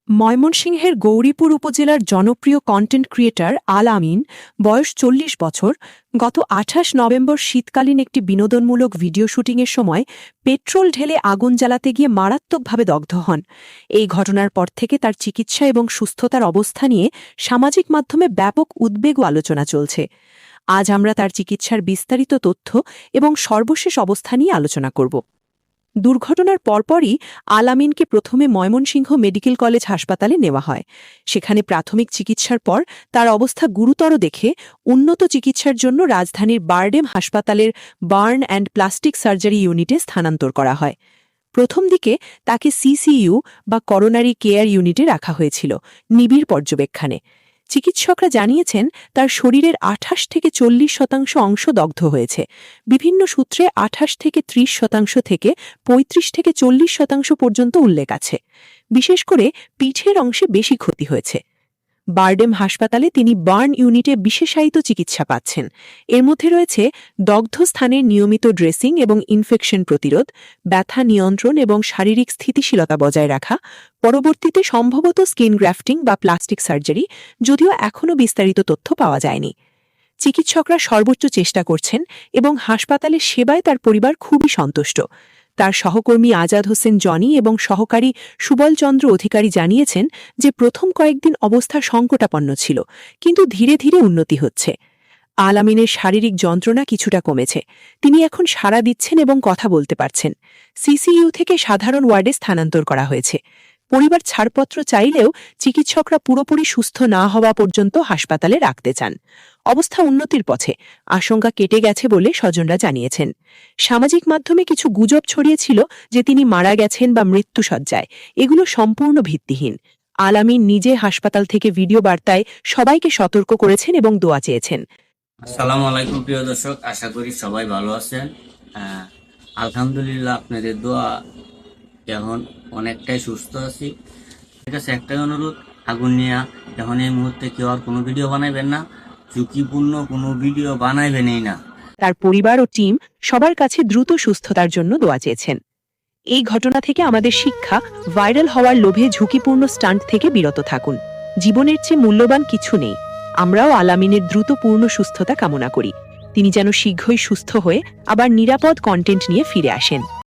ময়মনসিংহের গৌরীপুর উপজেলার জনপ্রিয় কন্টেন্ট ক্রিয়েটর আল আমিন, বয়স ৪০ বছর, গত ২৮ নভেম্বর শীতকালীন একটি বিনোদনমূলক ভিডিও শুটিংয়ের সময় পেট্রোল ঢেলে আগুন জ্বালাতে গিয়ে মারাত্মকভাবে দগ্ধ হন। এই ঘটনার পর থেকে তার চিকিৎসা এবং সুস্থতার অবস্থা নিয়ে সামাজিক মাধ্যমে ব্যাপক উদ্বেগ ও আলোচনা চলছে। আজ আমরা তার চিকিৎসার বিস্তারিত তথ্য এবং সর্বশেষ অবস্থা নিয়ে আলোচনা করব। দুর্ঘটনার পরপরই আল আমিনকে প্রথমে ময়মনসিংহ মেডিকেল কলেজ হাসপাতালে নেওয়া হয়। সেখানে প্রাথমিক চিকিৎসার পর তার অবস্থা গুরুতর দেখে উন্নত চিকিৎসার জন্য রাজধানীর বারডেম হাসপাতালের বার্ন অ্যান্ড প্লাস্টিক সার্জারি ইউনিটে স্থানান্তর করা হয়। প্রথম দিকে তাকে সিসিইউ বা করোনারি কেয়ার ইউনিটে রাখা হয়েছিল নিবিড় পর্যবেক্ষণে। চিকিৎসকরা জানিয়েছেন তার শরীরের ২৮ থেকে ৪০% অংশ দগ্ধ হয়েছে। বিভিন্ন সূত্রে ২৮ থেকে ৩০% থেকে ৩৫ থেকে ৪০% পর্যন্ত উল্লেখ আছে। বিশেষ করে পিঠের অংশে বেশি ক্ষতি হয়েছে। বারডেম হাসপাতালে তিনি বার্ন ইউনিটে বিশেষায়িত চিকিৎসা পাচ্ছেন। এর মধ্যে রয়েছে দগ্ধ স্থানের নিয়মিত ড্রেসিং এবং ইনফেকশন প্রতিরোধ, ব্যথা নিয়ন্ত্রণ এবং শারীরিক স্থিতিশীলতা বজায় রাখা, পরবর্তীতে সম্ভবত স্কিন গ্রাফটিং বা প্লাস্টিক সার্জারি, যদিও এখনও বিস্তারিত তথ্য পাওয়া যায়নি। চিকিৎসকরা সর্বোচ্চ চেষ্টা করছেন এবং হাসপাতালের সেবায় তার পরিবার খুবই সন্তুষ্ট। তার সহকর্মী আজাদ হোসেন জনি এবং সহকারী সুবলচন্দ্র অধিকারী জানিয়েছেন যে প্রথম কয়েকদিন অবস্থা সংকটাপন্ন ছিল, কিন্তু ধীরে ধীরে উন্নতি হচ্ছে। আল আমিনের শারীরিক যন্ত্রণা কিছুটা কমেছে। তিনি এখন সাড়া দিচ্ছেন এবং কথা বলতে পারছেন। সিসিইউ থেকে সাধারণ ওয়ার্ডে স্থানান্তর করা হয়েছে। পরিবার ছাড়পত্র চাইলেও চিকিৎসকরা পুরোপুরি সুস্থ না হওয়া পর্যন্ত হাসপাতালে রাখতে চান। অবস্থা উন্নতির পথে, আশঙ্কা কেটে গেছে বলে স্বজনরা জানিয়েছেন। সামাজিক মাধ্যমে কিছু গুজব ছড়িয়েছিল যে তিনি মারা গেছেন বা মৃত্যুশয্যায়। এগুলো সম্পূর্ণ ভিত্তিহীন। আল আমিন নিজে হাসপাতাল থেকে ভিডিও বার্তায় সবাইকে সতর্ক করেছেন এবং দোয়া চেয়েছেন। আসসালামু আলাইকুম প্রিয় দর্শক, আশা করি সবাই ভালো আছেন। আলহামদুলিল্লাহ, আপনাদের দোয়া এখন অনেকটাই সুস্থ আছি। ঠিক আছে, একটাই অনুরোধ, আগুন নিয়ে এখন এই মুহূর্তে কেউ আর কোনো ভিডিও বানাইবেন না, ঝুঁকিপূর্ণ কোনো ভিডিও বানাইবেনই না। তার পরিবার ও টিম সবার কাছে দ্রুত সুস্থতার জন্য দোয়া চেয়েছেন। এই ঘটনা থেকে আমাদের শিক্ষা, ভাইরাল হওয়ার লোভে ঝুঁকিপূর্ণ স্টান্ট থেকে বিরত থাকুন। জীবনের চেয়ে মূল্যবান কিছু নেই। আমরাও আল আমিনের দ্রুত পূর্ণ সুস্থতা কামনা করি। তিনি যেন শীঘ্রই সুস্থ হয়ে আবার নিরাপদ কন্টেন্ট নিয়ে ফিরে আসেন।